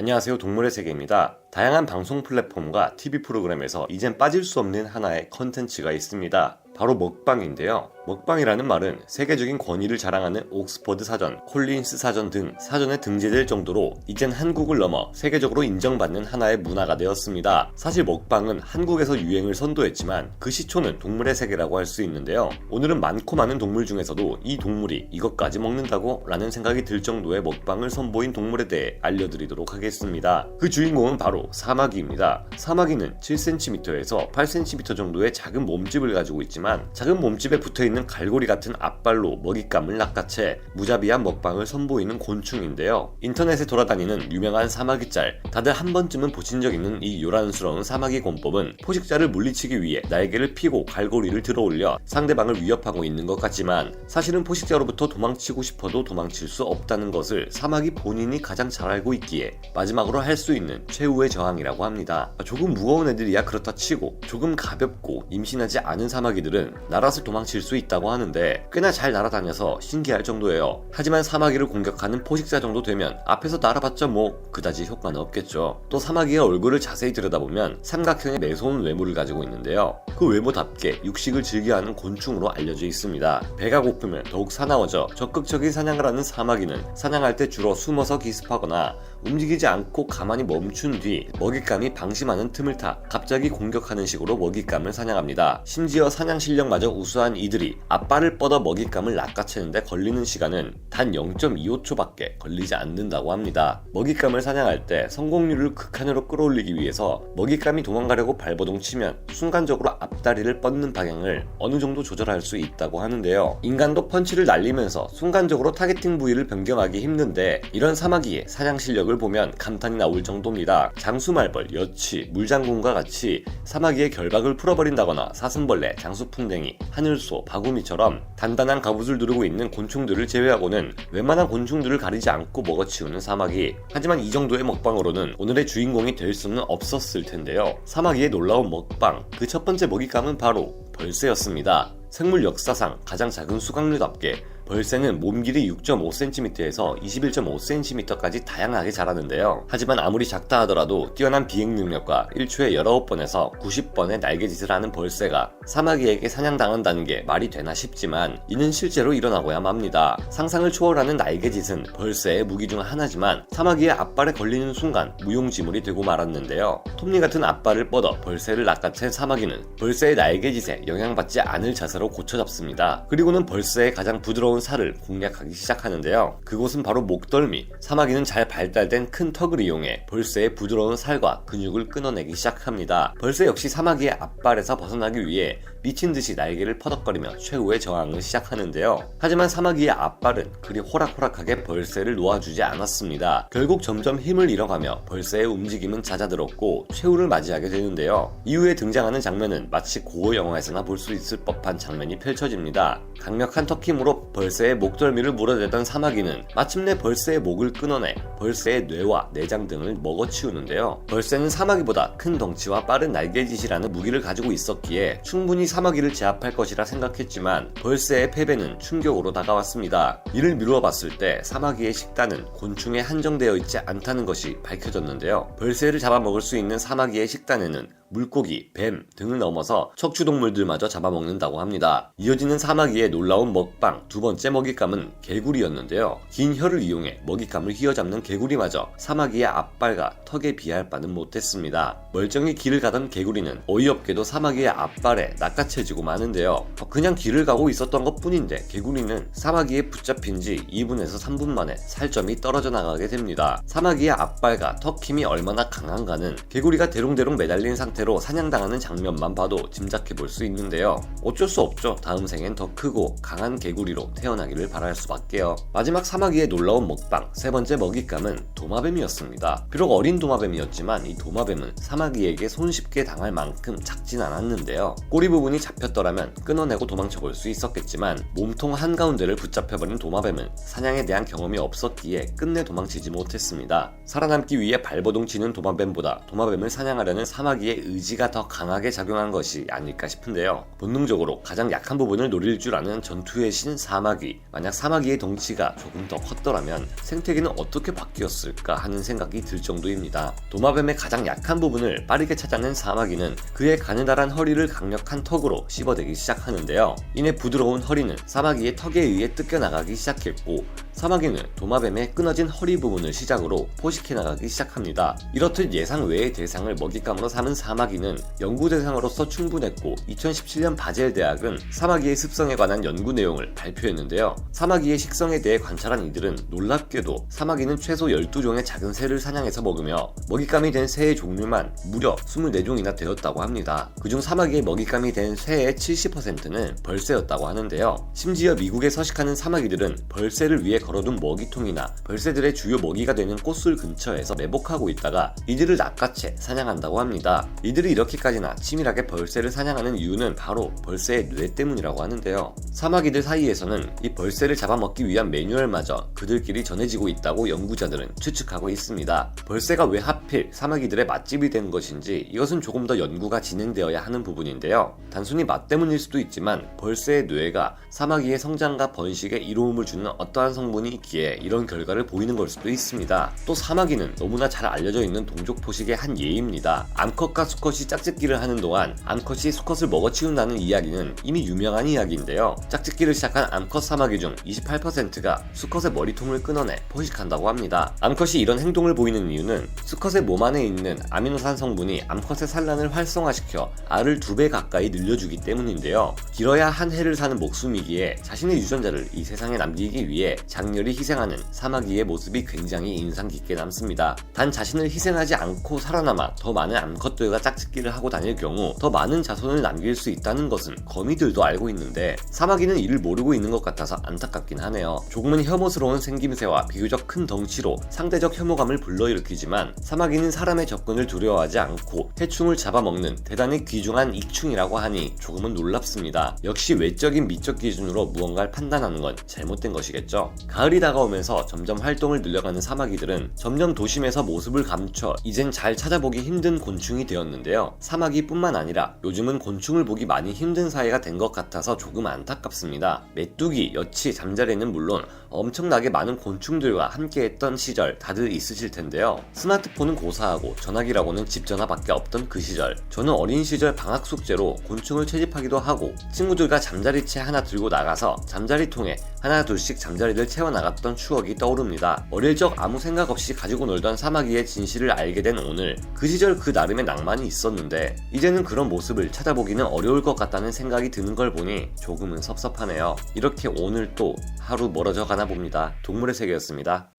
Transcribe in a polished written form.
안녕하세요, 동물의 세계입니다. 다양한 방송 플랫폼과 TV 프로그램에서 이젠 빠질 수 없는 하나의 컨텐츠가 있습니다. 바로 먹방인데요. 먹방이라는 말은 세계적인 권위를 자랑하는 옥스퍼드 사전, 콜린스 사전 등 사전에 등재될 정도로 이젠 한국을 넘어 세계적으로 인정받는 하나의 문화가 되었습니다. 사실 먹방은 한국에서 유행을 선도했지만 그 시초는 동물의 세계라고 할 수 있는데요. 오늘은 많고 많은 동물 중에서도 이 동물이 이것까지 먹는다고? 라는 생각이 들 정도의 먹방을 선보인 동물에 대해 알려드리도록 하겠습니다. 그 주인공은 바로 사마귀입니다. 사마귀는 7cm에서 8cm 정도의 작은 몸집을 가지고 있지만 작은 몸집에 붙어있는 갈고리 같은 앞발로 먹잇감을 낚아채 무자비한 먹방을 선보이는 곤충인데요. 인터넷에 돌아다니는 유명한 사마귀 짤, 다들 한 번쯤은 보신 적 있는 이 요란스러운 사마귀 권법은 포식자를 물리치기 위해 날개를 펴고 갈고리를 들어올려 상대방을 위협하고 있는 것 같지만 사실은 포식자로부터 도망치고 싶어도 도망칠 수 없다는 것을 사마귀 본인이 가장 잘 알고 있기에 마지막으로 할 수 있는 최후의 저항이라고 합니다. 조금 무거운 애들이야 그렇다 치고 조금 가볍고 임신하지 않은 사마귀들은 날아서 도망칠 수 있다고 하는데 꽤나 잘 날아다녀서 신기할 정도예요. 하지만 사마귀를 공격하는 포식자 정도 되면 앞에서 날아봤자 뭐 그다지 효과는 없겠죠. 또 사마귀의 얼굴을 자세히 들여다보면 삼각형의 매서운 외모를 가지고 있는데요. 그 외모답게 육식을 즐겨하는 곤충으로 알려져 있습니다. 배가 고프면 더욱 사나워져 적극적인 사냥을 하는 사마귀는 사냥할 때 주로 숨어서 기습하거나 움직이지 않고 가만히 멈춘 뒤 먹잇감이 방심하는 틈을 타 갑자기 공격하는 식으로 먹잇감을 사냥합니다. 심지어 사냥 실력마저 우수한 이들이 앞발을 뻗어 먹잇감을 낚아채는데 걸리는 시간은 단 0.25초밖에 걸리지 않는다고 합니다. 먹잇감을 사냥할 때 성공률을 극한으로 끌어올리기 위해서 먹잇감이 도망가려고 발버둥 치면 순간적으로 앞다리를 뻗는 방향을 어느 정도 조절할 수 있다고 하는데요. 인간도 펀치를 날리면서 순간적으로 타겟팅 부위를 변경하기 힘든데 이런 사마귀의 사냥 실력을 보면 감탄이 나올 정도입니다. 장수말벌, 여치, 물장군과 같이 사마귀의 결박을 풀어버린다거나 사슴벌레, 장수풍뎅이, 하늘소, 바구미처럼 단단한 갑옷을 두르고 있는 곤충들을 제외하고는 웬만한 곤충들을 가리지 않고 먹어치우는 사마귀. 하지만 이 정도의 먹방으로는 오늘의 주인공이 될 수는 없었을 텐데요. 사마귀의 놀라운 먹방, 그 첫 번째 먹잇감은 바로 벌새였습니다. 생물 역사상 가장 작은 수강류답게 벌새는 몸 길이 6.5cm에서 21.5cm까지 다양하게 자라는데요. 하지만 아무리 작다 하더라도 뛰어난 비행 능력과 1초에 19번에서 90번의 날개짓을 하는 벌새가 사마귀에게 사냥당한다는 게 말이 되나 싶지만 이는 실제로 일어나고야 맙니다. 상상을 초월하는 날개짓은 벌새의 무기 중 하나지만 사마귀의 앞발에 걸리는 순간 무용지물이 되고 말았는데요. 톱니 같은 앞발을 뻗어 벌새를 낚아챈 사마귀는 벌새의 날개짓에 영향받지 않을 자세로 고쳐잡습니다. 그리고는 벌새의 가장 부드러운 살을 공략하기 시작하는데요. 그곳은 바로 목덜미. 사마귀는 잘 발달된 큰 턱을 이용해 벌새의 부드러운 살과 근육을 끊어내기 시작합니다. 벌새 역시 사마귀의 앞발에서 벗어나기 위해 미친듯이 날개를 퍼덕거리며 최후의 저항을 시작하는데요. 하지만 사마귀의 앞발은 그리 호락호락하게 벌새를 놓아주지 않았습니다. 결국 점점 힘을 잃어가며 벌새의 움직임은 잦아들었고 최후를 맞이하게 되는데요. 이후에 등장하는 장면은 마치 고어 영화에서나 볼 수 있을 법한 장면이 펼쳐집니다. 강력한 턱힘으로 벌새의 목덜미를 물어대던 사마귀는 마침내 벌새의 목을 끊어내 벌새의 뇌와 내장 등을 먹어치우는데요. 벌새는 사마귀보다 큰 덩치와 빠른 날개짓이라는 무기를 가지고 있었기에 충분히 사마귀를 제압할 것이라 생각했지만 벌새의 패배는 충격으로 다가왔습니다. 이를 미루어 봤을 때 사마귀의 식단은 곤충에 한정되어 있지 않다는 것이 밝혀졌는데요. 벌새를 잡아먹을 수 있는 사마귀의 식단에는 물고기, 뱀 등을 넘어서 척추동물들마저 잡아먹는다고 합니다. 이어지는 사마귀의 놀라운 먹방, 두 번째 먹잇감은 개구리였는데요. 긴 혀를 이용해 먹잇감을 휘어잡는 개구리마저 사마귀의 앞발과 턱에 비할 바는 못했습니다. 멀쩡히 길을 가던 개구리는 어이없게도 사마귀의 앞발에 낚아채지고 마는데요. 그냥 길을 가고 있었던 것 뿐인데 개구리는 사마귀에 붙잡힌 지 2분에서 3분 만에 살점이 떨어져 나가게 됩니다. 사마귀의 앞발과 턱 힘이 얼마나 강한가는 개구리가 대롱대롱 매달린 상태로 사냥당하는 장면만 봐도 짐작해 볼 수 있는데요. 어쩔 수 없죠. 다음 생엔 더 크고 강한 개구리로 태어나기를 바랄 수밖에요. 마지막 사마귀의 놀라운 먹방, 세 번째 먹잇감은 도마뱀이었습니다. 비록 어린 도마뱀이었지만 이 도마뱀은 사마귀에게 손쉽게 당할 만큼 작진 않았는데요. 꼬리 부분이 잡혔더라면 끊어내고 도망쳐볼 수 있었겠지만 몸통 한가운데를 붙잡혀버린 도마뱀은 사냥에 대한 경험이 없었기에 끝내 도망치지 못했습니다. 살아남기 위해 발버둥 치는 도마뱀보다 도마뱀을 사냥하려는 사마귀의 의지가 더 강하게 작용한 것이 아닐까 싶은데요. 본능적으로 가장 약한 부분을 노릴 줄 아는 전투의 신 사마귀. 만약 사마귀의 덩치가 조금 더 컸더라면 생태계는 어떻게 바뀌었을까 하는 생각이 들 정도입니다. 도마뱀의 가장 약한 부분을 빠르게 찾아낸 사마귀는 그의 가느다란 허리를 강력한 턱으로 씹어대기 시작하는데요. 이내 부드러운 허리는 사마귀의 턱에 의해 뜯겨나가기 시작했고, 사마귀는 도마뱀의 끊어진 허리 부분을 시작으로 포식해 나가기 시작합니다. 이렇듯 예상 외의 대상을 먹잇감으로 삼은 사마귀는 연구 대상으로서 충분했고, 2017년 바젤 대학은 사마귀의 습성에 관한 연구 내용을 발표했는데요. 사마귀의 식성에 대해 관찰한 이들은 놀랍게도 사마귀는 최소 12종의 작은 새를 사냥해서 먹으며 먹잇감이 된 새의 종류만 무려 24종이나 되었다고 합니다. 그중 사마귀의 먹잇감이 된 새의 70%는 벌새였다고 하는데요. 심지어 미국에 서식하는 사마귀들은 벌새를 위해 걸어둔 먹이통이나 벌새들의 주요 먹이가 되는 꽃술 근처에서 매복하고 있다가 이들을 낚아채 사냥한다고 합니다. 이들이 이렇게까지나 치밀하게 벌새를 사냥하는 이유는 바로 벌새의 뇌 때문이라고 하는데요. 사마귀들 사이에서는 이 벌새를 잡아먹기 위한 매뉴얼마저 그들끼리 전해지고 있다고 연구자들은 추측하고 있습니다. 벌새가 왜 하필 사마귀들의 맛집이 된 것인지 이것은 조금 더 연구가 진행되어야 하는 부분인데요. 단순히 맛 때문일 수도 있지만 벌새의 뇌가 사마귀의 성장과 번식에 이로움을 주는 어떠한 성분이 있기에 이런 결과를 보이는 걸 수도 있습니다. 또 사마귀는 너무나 잘 알려져 있는 동족 포식의 한 예입니다. 암컷과 수컷이 짝짓기를 하는 동안 암컷이 수컷을 먹어치운다는 이야기는 이미 유명한 이야기인데요. 짝짓기를 시작한 암컷 사마귀 중 28%가 수컷의 머리통을 끊어내 포식한다고 합니다. 암컷이 이런 행동을 보이는 이유는 수컷의 몸 안에 있는 아미노산 성분이 암컷의 산란을 활성화시켜 알을 2배 가까이 늘려주기 때문인데요. 길어야 한 해를 사는 목숨이기에 자신의 유전자를 이 세상에 남기기 위해 장렬히 희생하는 사마귀의 모습이 굉장히 인상 깊게 남습니다. 단 자신을 희생하지 않고 살아남아 더 많은 암컷들과 짝짓기를 하고 다닐 경우 더 많은 자손을 남길 수 있다는 것은 거미들도 알고 있는데 사마귀는 이를 모르고 있는 것 같아서 안타깝긴 하네요. 조금은 혐오스러운 생김새와 비교적 큰 덩치로 상대적 혐오감을 불러일으키지만 사마귀는 사람의 접근을 두려워하지 않고 해충을 잡아먹는 대단히 귀중한 익충이라고 하니 조금은 놀랍습니다. 역시 외적인 미적 기준으로 무언가를 판단하는 건 잘못된 것이겠죠. 가을이 다가오면서 점점 활동을 늘려가는 사마귀들은 점점 도심에서 모습을 감춰 이젠 잘 찾아보기 힘든 곤충이 되었는데요. 사마귀뿐만 아니라 요즘은 곤충을 보기 많이 힘든 사이가 된 것 같아서 조금 안타깝습니다. 메뚜기, 여치, 잠자리는 물론 엄청나게 많은 곤충들과 함께했던 시절 다들 있으실 텐데요. 스마트폰은 고사하고 전화기라고는 집 전화밖에 없던 그 시절, 저는 어린 시절 방학 숙제로 곤충을 채집하기도 하고 친구들과 잠자리채 하나 들고 나가서 잠자리통에 하나 둘씩 잠자리를 채워나갔던 추억이 떠오릅니다. 어릴 적 아무 생각 없이 가지고 놀던 사마귀의 진실을 알게 된 오늘, 그 시절 그 나름의 낭만이 있었는데 이제는 그런 모습을 찾아보기는 어려울 것 같다는 생각이 드는 걸 보니 조금은 섭섭하네요. 이렇게 오늘 또 하루 멀어져 가나 봅니다. 동물의 세계였습니다.